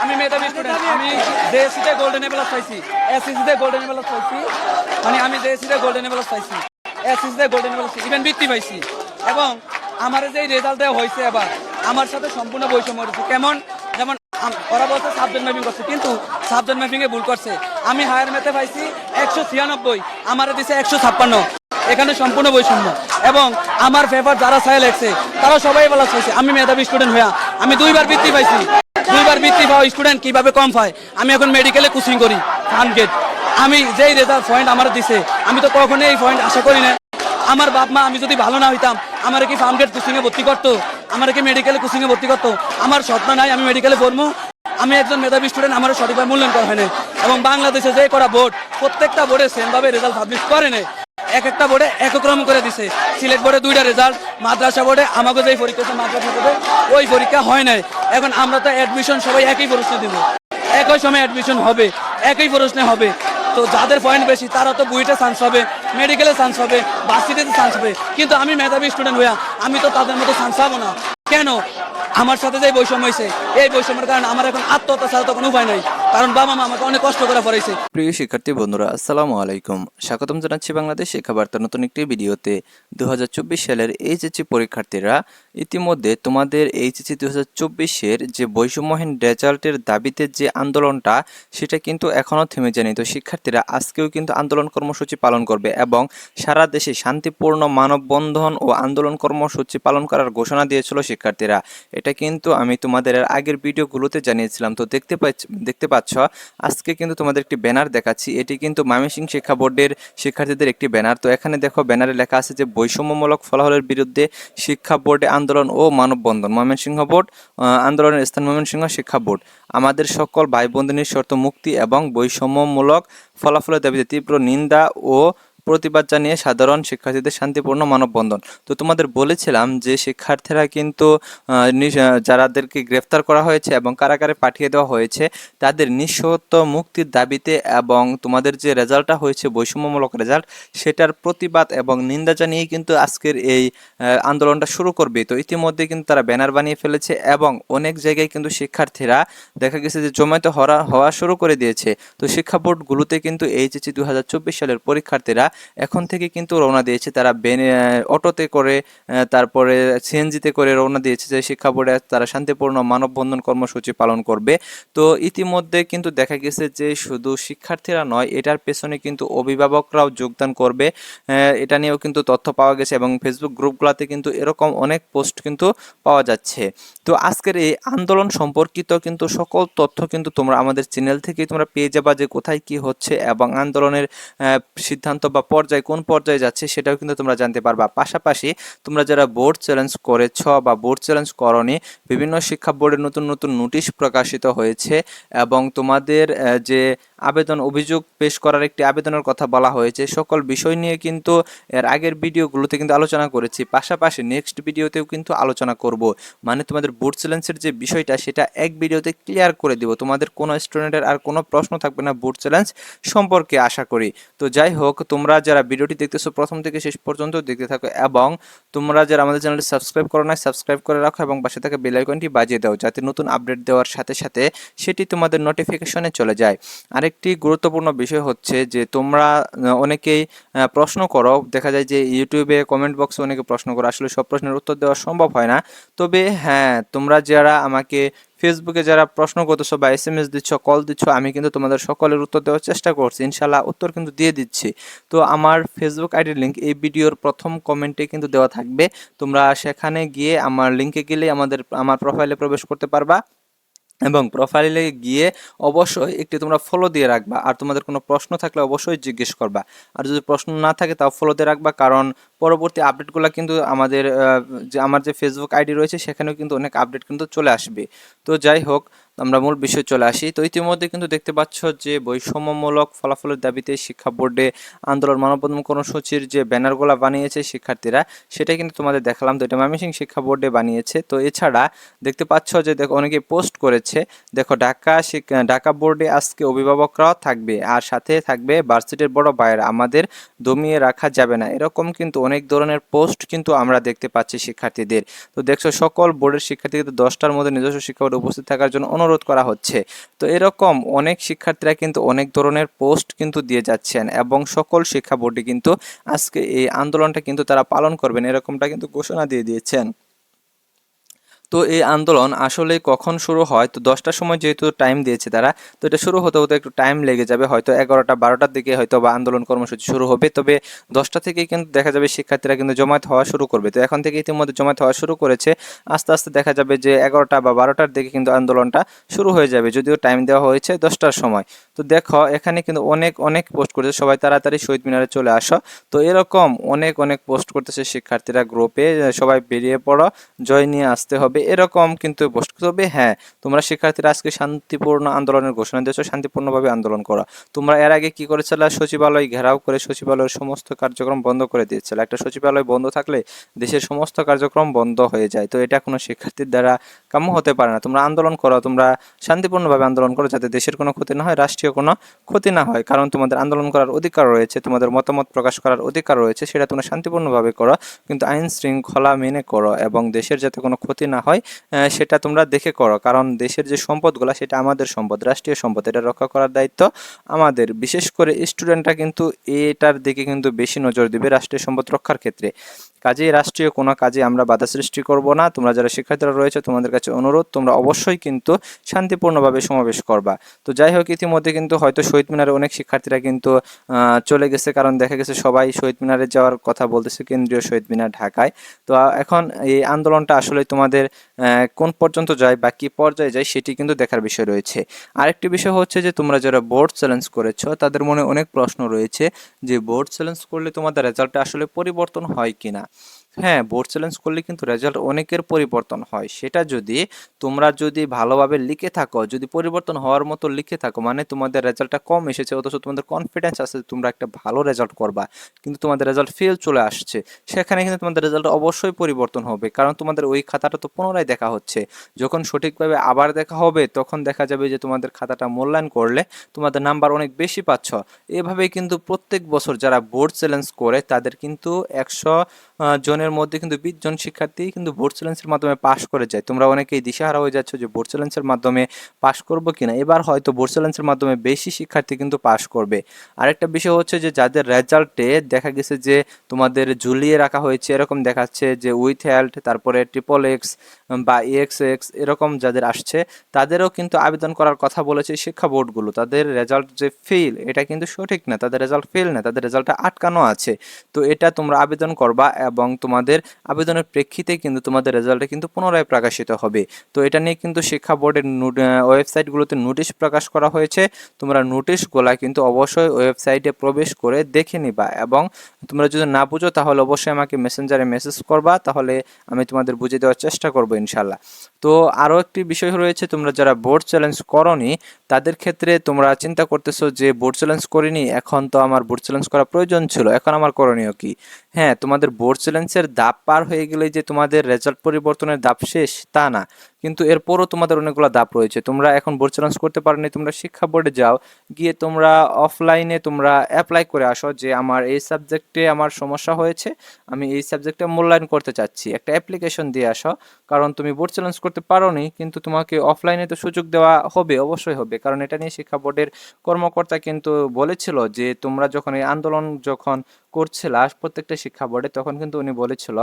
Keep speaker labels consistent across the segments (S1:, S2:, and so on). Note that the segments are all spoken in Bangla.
S1: আমি মেধাবী স্টুডেন্ট, আমি জেএসসিতে গোল্ডেন প্লাস পাইছি, এসএসসিতে গোল্ডেন প্লাস পাইছি, মানে আমি জেএসসিতে গোল্ডেন প্লাস পাইছি, এসএসসিতে গোল্ডেন প্লাস ইভেন বৃত্তি পাইছি। এবং আমার যে রেজাল্ট দেওয়া হয়েছে এবার আমার সাথে সম্পূর্ণ বৈষম্য হয়েছে। কেমন? যেমন ওরা বলছে সাবজেক্ট ম্যাপিং করছে, কিন্তু সাবজেক্ট ম্যাপিংয়ে ভুল করছে। আমি হায়ার ম্যাথে পাইছি 196, আমারে দিছে 156, এখানে সম্পূর্ণ বৈষম্য। এবং আমার পেপার যারা ছায়া লেখছে তারা সবাই প্লাস পাইছে। আমি মেধাবী স্টুডেন্ট হইয়া আমি 2বার বৃত্তি পাইছি, 2বার বৃত্তি পাওয়া স্টুডেন্ট কিভাবে কম পায়? আমি এখন মেডিকেলে কোচিং করি, ফানগেট। আমি যেই রেজাল্ট পয়েন্ট আমার দিছে আমি তো কখনোই এই পয়েন্ট আশা করি না। আমার বাপ মা আমি যদি ভালো না হইতাম আমার কি ফার্মগেট কোচিংয়ে ভর্তি করতো? আমার কি মেডিকেলে কোচিংয়ে ভর্তি করতো? আমার স্বপ্ন নাই আমি মেডিকেলে পড়বো। আমি একজন মেধাবী স্টুডেন্ট, আমার সঠিকভাবে মূল্যায়ন করা হয় না। এবং বাংলাদেশে যে করা বোর্ড প্রত্যেকটা বোর্ডে সেমভাবে রেজাল্ট পাবলিশ করে না, এক একটা বোর্ডে এক রকম করে দিছে। সিলেট বোর্ডে 2টা রেজাল্ট, মাদ্রাসা বোর্ডে আমাকে যেই পরীক্ষা হচ্ছে মাদ্রাসা বোর্ডে ওই পরীক্ষা হয় নাই। এখন আমরা তো অ্যাডমিশন সবাই একই প্রশ্নে দিব, একই সময় অ্যাডমিশন হবে, একই প্রশ্নে হবে। তো যাদের পয়েন্ট বেশি তারা তো বুয়েটে চান্স পাবে, মেডিকেলে চান্স পাবে, ভার্সিটিতে চান্স পাবে। কিন্তু আমি মেধাবী স্টুডেন্ট হইয়া আমি তো তাদের মতো চান্স পাবো না। কেন? আমার সাথে যে বৈষম্য হয়েছে এই বৈষম্যের কারণে আমার এখন আত্মহত্যা ছাড়া তো কোনো উপায় নাই, কারণ বাবা মা আমাকে অনেক কষ্ট করে পড়াইছে।
S2: প্রিয় শিক্ষার্থী বন্ধুরা, আসসালামু আলাইকুম। স্বাগতম জানাচ্ছি বাংলাদেশ শিক্ষা বার্তার নতুন একটি ভিডিওতে। 2024 সালের এইচএসসি পরীক্ষার্থীরা, ইতিমধ্যে তোমাদের এইচএসসি 2024-এর যে বৈষম্যহীন রেজাল্টের দাবিতে যে আন্দোলনটা সেটা কিন্তু এখনও থেমে যায়নি। তো শিক্ষার্থীরা আজকেও কিন্তু আন্দোলন কর্মসূচি পালন করবে এবং সারা দেশে শান্তিপূর্ণ মানববন্ধন ও আন্দোলন কর্মসূচি পালন করার ঘোষণা দিয়েছিল শিক্ষার্থীরা। এটা কিন্তু আমি তোমাদের আগের ভিডিওগুলোতে জানিয়েছিলাম। তো দেখতে পাচ্ছ আজকে কিন্তু তোমাদের একটি ব্যানার দেখাচ্ছি। এটি কিন্তু ময়মনসিংহ শিক্ষা বোর্ডের শিক্ষার্থীদের একটি ব্যানার। তো এখানে দেখো ব্যানারে লেখা আছে যে বৈষম্যমূলক ফলাফলের বিরুদ্ধে শিক্ষা বোর্ডে আন্দোলন ও মানববন্ধন, ময়মনসিংহ বোর্ড আন্দোলনের স্থান ময়মনসিংহ শিক্ষা বোর্ড। আমাদের সকল ভাই বোনদের শর্ত মুক্তি এবং বৈষম্যমূলক ফলাফলের দাবিতে তীব্র নিন্দা ও প্রতিবাদ জানিয়ে সাধারণ শিক্ষার্থীদের শান্তিপূর্ণ মানববন্ধন। তো তোমাদের বলেছিলাম যে শিক্ষার্থীরা কিন্তু যারাদেরকে গ্রেফতার করা হয়েছে এবং কারাগারে পাঠিয়ে দেওয়া হয়েছে তাদের নিঃশর্ত মুক্তির দাবিতে এবং তোমাদের যে রেজাল্টটা হয়েছে বৈষম্যমূলক রেজাল্ট সেটার প্রতিবাদ এবং নিন্দা জানিয়ে কিন্তু আজকের এই আন্দোলনটা শুরু করবে। তো ইতিমধ্যে কিন্তু তারা ব্যানার বানিয়ে ফেলেছে এবং অনেক জায়গায় কিন্তু শিক্ষার্থীরা দেখা গেছে যে জমায়েত হওয়া শুরু করে দিয়েছে। তো শিক্ষা বোর্ডগুলোতে কিন্তু এইচএসসি 2024 সালের পরীক্ষার্থীরা এখন থেকে কিন্তু রওনা দিয়েছে। তারা অটোতে করে তারপরে সিএনজিতে করে রওনা দিয়েছে যে শিক্ষা বোর্ডে তারা শান্তিপূর্ণ মানববন্ধন কর্মসূচি পালন করবে। তো ইতিমধ্যে কিন্তু দেখা গেছে যে শুধু শিক্ষার্থীরা নয়, এটার পেছনে কিন্তু অভিভাবকরাও যোগদান করবে। এটা নিয়েও কিন্তু তথ্য পাওয়া গেছে এবং ফেসবুক গ্রুপগুলোতে কিন্তু এরকম অনেক পোস্ট কিন্তু পাওয়া যাচ্ছে। তো আজকের এই আন্দোলন সম্পর্কিত কিন্তু সকল তথ্য কিন্তু তোমরা আমাদের চ্যানেল থেকেই তোমরা পেয়ে যাবা, যে কোথায় কি হচ্ছে এবং আন্দোলনের সিদ্ধান্ত বা পর্যায়ে কোন পর্যায়ে যাচ্ছে সেটাও কিন্তু তোমরা জানতে পারবা। পাশাপাশি তোমরা যারা বোর্ড চ্যালেঞ্জ করেছ বা বোর্ড চ্যালেঞ্জ করনি, বিভিন্ন শিক্ষা বোর্ডের নতুন নতুন নোটিশ প্রকাশিত হয়েছে এবং তোমাদের যে আবেদন অভিযোগ পেশ করার একটি আবেদনের কথা বলা হয়েছে। সকল বিষয় নিয়ে কিন্তু এর আগের ভিডিওগুলোতে কিন্তু আলোচনা করেছি। পাশাপাশি নেক্সট ভিডিওতেও কিন্তু আলোচনা করব, মানে তোমাদের বোর্ড চ্যালেঞ্জের যে বিষয়টা সেটা এক ভিডিওতে ক্লিয়ার করে দিব। তোমাদের কোনো স্টুডেন্টের আর কোনো প্রশ্ন থাকবে না বোর্ড চ্যালেঞ্জ সম্পর্কে আশা করি। তো যাই হোক, তোমরা যারা ভিডিওটি দেখতেছো প্রথম থেকে শেষ পর্যন্ত দেখতে থাকো এবং তোমরা যারা আমাদের চ্যানেলটি সাবস্ক্রাইব করো না সাবস্ক্রাইব করে রাখো এবং পাশে থাকা বেল আইকনটি বাজিয়ে দাও যাতে নতুন আপডেট দেওয়ার সাথে সাথে সেটি তোমাদের নোটিফিকেশনে চলে যায়। আরেকটি গুরুত্বপূর্ণ বিষয় হচ্ছে যে তোমরা অনেকেই প্রশ্ন করো, দেখা যায় যে ইউটিউবে কমেন্ট বক্সে অনেকে প্রশ্ন করো, আসলে সব প্রশ্নের উত্তর দেওয়া সম্ভব হয় না। তবে হ্যাঁ, তোমরা যারা আমাকে ফেসবুকে যারা প্রশ্ন করতেছো বা SMS দিচ্ছ, কল দিচ্ছ, আমি কিন্তু তোমাদের সকলের উত্তর দেওয়ার চেষ্টা করছি, ইনশাল্লাহ উত্তর কিন্তু দিয়ে দিচ্ছি। তো আমার ফেসবুক আইডির লিঙ্ক এই ভিডিওর প্রথম কমেন্টে কিন্তু দেওয়া থাকবে। তোমরা সেখানে গিয়ে আমার লিঙ্কে গেলে আমার প্রোফাইলে প্রবেশ করতে পারবা এবং প্রোফাইলে গিয়ে অবশ্যই একটি তোমরা ফলো দিয়ে রাখবা। আর তোমাদের কোনো প্রশ্ন থাকলে অবশ্যই জিজ্ঞেস করবা, আর যদি প্রশ্ন না থাকে তাও ফলো দিয়ে রাখবা, কারণ পরবর্তী আপডেটগুলো কিন্তু আমার যে ফেসবুক আইডি রয়েছে সেখানেও কিন্তু অনেক আপডেট কিন্তু চলে আসবে। তো যাই হোক, আমরা মূল বিষয়ে চলে আসি। তো ইতিমধ্যে কিন্তু দেখতে পাচ্ছ যে বৈষম্যমূলক ফলাফলের দাবিতে শিক্ষা বোর্ডে আন্দোলন মানববন্ধন কর্মসূচির যে ব্যানারগুলো বানিয়েছে শিক্ষার্থীরা সেটা কিন্তু তোমাদের দেখালাম। তো এটা ময়মনসিংহ শিক্ষা বোর্ডে বানিয়েছে। তো এছাড়া দেখতে পাচ্ছ যে দেখো অনেকে পোস্ট করেছে, দেখো ঢাকা বোর্ডে আজকে অভিভাবকরাও থাকবে আর সাথে থাকবে ভার্সিটির বড় ভাইয়েরা, আমাদের দমিয়ে রাখা যাবে না, এরকম কিন্তু অনেক ধরনের পোস্ট কিন্তু আমরা দেখতে পাচ্ছি শিক্ষার্থীদের। তো দেখছো সকল বোর্ডের শিক্ষার্থীদের 10টার মধ্যে নিজস্ব শিক্ষা বোর্ডে উপস্থিত থাকার জন্য অনুরোধ করা হচ্ছে। তো এরকম অনেক শিক্ষার্থীরা কিন্তু অনেক ধরনের পোস্ট কিন্তু দিয়ে যাচ্ছেন এবং সকল শিক্ষা বোর্ডে কিন্তু আজকে এই আন্দোলনটা কিন্তু তারা পালন করবেন এরকমটা কিন্তু ঘোষণা দিয়ে দিয়েছেন। তো এই আন্দোলন আসলে কখন শুরু হয়, তো 10টার সময় যেহেতু টাইম দিয়েছে তারা, তো এটা শুরু হতে হতে একটু টাইম লেগে যাবে, হয়তো 11টা 12টার দিকে হয়তো বা আন্দোলন কর্মসূচি শুরু হবে। তবে 10টা থেকেই কিন্তু দেখা যাবে শিক্ষার্থীরা কিন্তু জমায়েত হওয়া শুরু করবে। তো এখন থেকে ইতিমধ্যে জমায়েত হওয়া শুরু করেছে, আস্তে আস্তে দেখা যাবে যে 11টা বা 12টার দিকে কিন্তু আন্দোলনটা শুরু হয়ে যাবে, যদিও টাইম দেওয়া হয়েছে 10টার সময়। তো দেখো এখানে কিন্তু অনেক অনেক পোস্ট করেছে, সবাই তাড়াতাড়ি শহীদ মিনারে চলে আসো। তো এরকম অনেক অনেক পোস্ট করতেছে শিক্ষার্থীরা গ্রুপে, সবাই বেরিয়ে পড়ো, জয় নিয়ে আসতে হবে, এরকম কিন্তু পোস্ট। তবে হ্যাঁ, তোমরা শিক্ষার্থীরা আজকে শান্তিপূর্ণ আন্দোলনের ঘোষণা দিয়েছো, শান্তিপূর্ণভাবে আন্দোলন করো। তোমরা এর আগে কি করেছিলে, সচিবালয় ঘেরাও করে সচিবালয়ের সমস্ত কার্যক্রম বন্ধ করে দিয়েছিল। একটা সচিবালয় বন্ধ থাকলে দেশের সমস্ত কার্যক্রম বন্ধ হয়ে যায়, তো এটা কোনো শিক্ষার্থীর দ্বারা কাম্য হতে পারে না। তোমরা আন্দোলন করো, তোমরা শান্তিপূর্ণভাবে আন্দোলন করো, যাতে দেশের কোনো ক্ষতি না হয়, রাষ্ট্রীয় কোনো ক্ষতি না হয়। কারণ তোমাদের আন্দোলন করার অধিকার রয়েছে, তোমাদের মতামত প্রকাশ করার অধিকার রয়েছে, সেটা তোমরা শান্তিপূর্ণভাবে করো, কিন্তু আইন শৃঙ্খলা মেনে করো এবং দেশের যাতে কোনো ক্ষতি না হয় সেটা তোমরা দেখে করো। কারণ দেশের যে সম্পদগুলো সেটা আমাদের সম্পদ, রাষ্ট্রীয় সম্পদ, এটা রক্ষা করার দায়িত্ব আমাদের। বিশেষ করে স্টুডেন্টরা কিন্তু এটার দিকে কিন্তু বেশি নজর দিবে রাষ্ট্রীয় সম্পদ রক্ষার ক্ষেত্রে। কাজেই রাষ্ট্রীয় কোনো কাজে আমরা বাধা সৃষ্টি করব না। তোমরা যারা শিক্ষার্থীরা রয়েছে তোমাদের কাছে অনুরোধ, তোমরা অবশ্যই কিন্তু শান্তিপূর্ণভাবে সমাবেশ করবা। তো যাই হোক, ইতিমধ্যে কিন্তু হয়তো শহীদ মিনারে অনেক শিক্ষার্থীরা কিন্তু চলে গেছে, কারণ দেখা গেছে সবাই শহীদ মিনারে যাওয়ার কথা বলতেছে, কেন্দ্রীয় শহীদ মিনার ঢাকায়। তো এখন এই আন্দোলনটা আসলে তোমাদের কোন পর্যন্ত যায় বা কি পর্যায়ে যায় সেটি কিন্তু দেখার বিষয় রয়েছে। আরেকটি বিষয় হচ্ছে যে তোমরা যারা বোর্ড চ্যালেঞ্জ করেছো তাদের মনে অনেক প্রশ্ন রয়েছে যে বোর্ড চ্যালেঞ্জ করলে তোমাদের রেজাল্টটা আসলে পরিবর্তন হয় কিনা। হ্যাঁ, বোর্ড চ্যালেঞ্জ করলে কিন্তু রেজাল্ট অনেকের পরিবর্তন হয়। সেটা যদি তোমরা যদি ভালোভাবে লিখে থাকো, যদি পরিবর্তন হওয়ার মতো লিখে থাকো, মানে তোমাদের রেজাল্টটা কম এসেছে অথচ তোমাদের কনফিডেন্স আছে তোমরা একটা ভালো রেজাল্ট করবা, কিন্তু তোমাদের রেজাল্ট ফেল চলে আসছে, সেখানে কিন্তু তোমাদের রেজাল্ট অবশ্যই পরিবর্তন হবে। কারণ তোমাদের ওই খাতাটা তো পুনরায় দেখা হচ্ছে, যখন সঠিকভাবে আবার দেখা হবে তখন দেখা যাবে যে তোমাদের খাতাটা মূল্যায়ন করলে তোমাদের নাম্বার অনেক বেশি পাচ্ছ। এভাবেই কিন্তু প্রত্যেক বছর যারা বোর্ড চ্যালেঞ্জ করে তাদের কিন্তু 100 জনের মধ্যে কিন্তু 20 জন শিক্ষার্থী কিন্তু বোর্ড চ্যালেঞ্জের মাধ্যমে পাশ করে যায়। তোমরা অনেকেই দিশেহারা হয়ে যাচ্ছ যে বোর্ড চ্যালেঞ্জের মাধ্যমে পাশ করবো কিনা। এবার হয়তো বোর্ড চ্যালেঞ্জের মাধ্যমে বেশি শিক্ষার্থী কিন্তু পাশ করবে। আরেকটা বিষয় হচ্ছে যে যাদের রেজাল্টে দেখা গেছে যে তোমাদের ঝুলিয়ে রাখা হয়েছে, এরকম দেখাচ্ছে যে উইথ হেল্ড, তারপরে XXX বা EXX এরকম যাদের আসছে তাদেরও কিন্তু আবেদন করার কথা বলেছে শিক্ষা বোর্ডগুলো। তাদের রেজাল্ট যে ফেল এটা কিন্তু সঠিক না, তাদের রেজাল্ট ফেল না, তাদের রেজাল্টটা আটকানো আছে। তো এটা তোমরা আবেদন করবা এবং তোমাদের আবেদনের প্রেক্ষিতে কিন্তু তোমাদের রেজাল্টে কিন্তু পুনরায় প্রকাশিত হবে। তো এটা নিয়ে কিন্তু শিক্ষা বোর্ডের ওয়েবসাইটগুলোতে নোটিশ প্রকাশ করা হয়েছে। তোমরা নোটিশগুলা কিন্তু অবশ্যই ওয়েবসাইটে প্রবেশ করে দেখে নিবা এবং তোমরা যদি না বুঝো তাহলে অবশ্যই আমাকে মেসেঞ্জারে মেসেজ করবা, তাহলে আমি তোমাদের বুঝিয়ে দেওয়ার চেষ্টা করবো ইনশাল্লাহ। তো আরও একটি বিষয় রয়েছে, তোমরা যারা বোর্ড চ্যালেঞ্জ করনি তাদের ক্ষেত্রে তোমরা চিন্তা করতেছো যে বোর্ড চ্যালেঞ্জ করিনি, এখন তো আমার বোর্ড চ্যালেঞ্জ করা প্রয়োজন ছিল, এখন আমার করণীয় কি। হ্যাঁ, তোমাদের বোর্ড চ্যালেঞ্জের ধাপ পার হয়ে গেলে যে তোমাদের রেজাল্ট পরিবর্তনের ধাপ শেষ তা না, কিন্তু এরপরও তোমাদের অনেকগুলো ধাপ রয়েছে। তোমরা এখন বোর্ড চ্যালেঞ্জ করতে পারোনি, তোমরা শিক্ষা বোর্ডে যাও, গিয়ে তোমরা অফলাইনে তোমরা অ্যাপ্লাই করে আসো যে আমার এই সাবজেক্টে আমার সমস্যা হয়েছে, আমি এই সাবজেক্টে মূল্যায়ন করতে চাচ্ছি, একটা অ্যাপ্লিকেশন দিয়ে আসো। কারণ তুমি বোর্ড চ্যালেঞ্জ করতে পারোনি, কিন্তু তোমাকে অফলাইনে তো সুযোগ দেওয়া হবে, অবশ্যই হবে। কারণ এটা নিয়ে শিক্ষা বোর্ডের কর্মকর্তা কিন্তু বলেছিল যে তোমরা যখন এই আন্দোলন যখন করছিল প্রত্যেকটা শিক্ষা বোর্ডে, তখন কিন্তু উনি বলেছিল,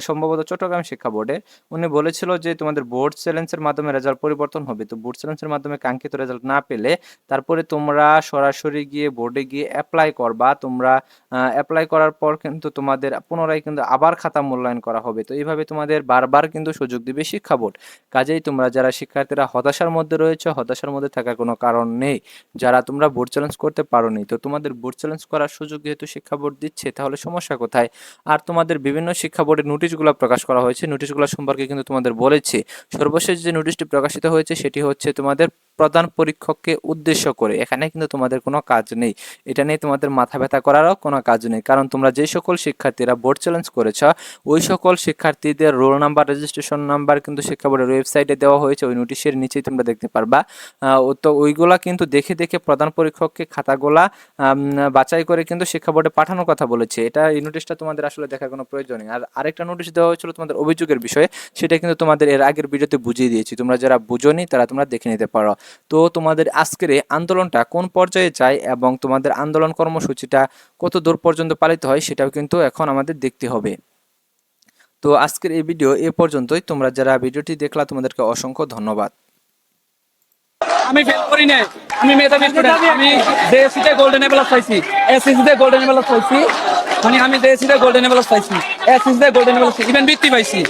S2: সম্ভবত চট্টগ্রাম শিক্ষা বোর্ডে, উনি বলেছিল যে তোমাদের বোর্ড চ্যালেঞ্জের মাধ্যমে রেজাল্ট পরিবর্তন হবে। তো বোর্ড চ্যালেঞ্জের মাধ্যমে কাঙ্ক্ষিত রেজাল্ট না পেলে তারপরে তোমরা সরাসরি গিয়ে বোর্ডে গিয়ে অ্যাপ্লাই করবা। তোমরা অ্যাপ্লাই করার পর কিন্তু তোমাদের পুনরায় কিন্তু আবার খাতা মূল্যায়ন করা হবে। তো এইভাবে তোমাদের বারবার কিন্তু সুযোগ দিবে শিক্ষা বোর্ড। কাজেই তোমরা যারা শিক্ষার্থীরা হতাশার মধ্যে রয়েছে, হতাশার মধ্যে থাকার কোনো কারণ নেই। যারা তোমরা বোর্ড চ্যালেঞ্জ করতে পারোনি, তো তোমাদের বোর্ড চ্যালেঞ্জ করার সুযোগ যেহেতু শিক্ষা বোর্ড দিচ্ছে, তাহলে সমস্যা কোথায়। আর তোমাদের বিভিন্ন শিক্ষা বোর্ডের নোটিশগুলো প্রকাশ করা হয়েছে, নোটিশগুলো সম্পর্কে কিন্তু তোমাদের বলেছি। সর্বশেষ যে নোটিশটি প্রকাশিত হয়েছে সেটি হচ্ছে তোমাদের প্রধান পরীক্ষককে উদ্দেশ্য করে। এখানে কিন্তু তোমাদের কোনো কাজ নেই, এটা নিয়ে তোমাদের মাথা ব্যথা করারও কোনো কাজ নেই, কারণ তোমরা যে সকল শিক্ষার্থীরা বোর্ড চ্যালেঞ্জ করেছ ওই সকল শিক্ষার্থীদের রোল নাম্বার, রেজিস্ট্রেশন নাম্বার কিন্তু শিক্ষা বোর্ডের ওয়েবসাইটে দেওয়া হয়েছে, ওই নোটিশের নিচেই তোমরা দেখতে পারবা। তো ওইগুলা কিন্তু দেখে দেখে প্রধান পরীক্ষককে খাতাগুলা বাছাই করে কিন্তু শিক্ষা বোর্ডে পাঠানোর কথা বলেছে। এটা এই নোটিশটা তোমাদের আসলে দেখার কোনো প্রয়োজন নেই। আর আরেকটা নোটিশ দেওয়া হয়েছিল তোমাদের অভিযোগের বিষয়ে, সেটা কিন্তু তোমাদের এর আগের ভিডিওতে বুঝিয়ে দিয়েছি, তোমরা যারা বুঝোনি তারা তোমরা দেখে নিতে পারো। তো তোমাদের আজকের এই আন্দোলনটা কোন পর্যায়ে যায় এবং তোমাদের আন্দোলন কর্মসূচিটা কত দূর পর্যন্ত পালিত হয় সেটাও কিন্তু এখন আমাদের দেখতে হবে। তো আজকের এই ভিডিও এ পর্যন্তই। তোমরা যারা ভিডিওটি দেখলা তোমাদেরকে অসংখ্য ধন্যবাদ।
S1: আমি ফেল করি নাই, আমি মেধাবী স্টুডেন্ট। আমি জেএসসি তে গোল্ডেন প্লাস পাইছি, এসএসসি তে গোল্ডেন প্লাস পাইছি, মানে আমি জেএসসি তে গোল্ডেন প্লাস পাইছি, এসএসসি তে গোল্ডেন প্লাস, ইভেন বৃত্তি পাইছি।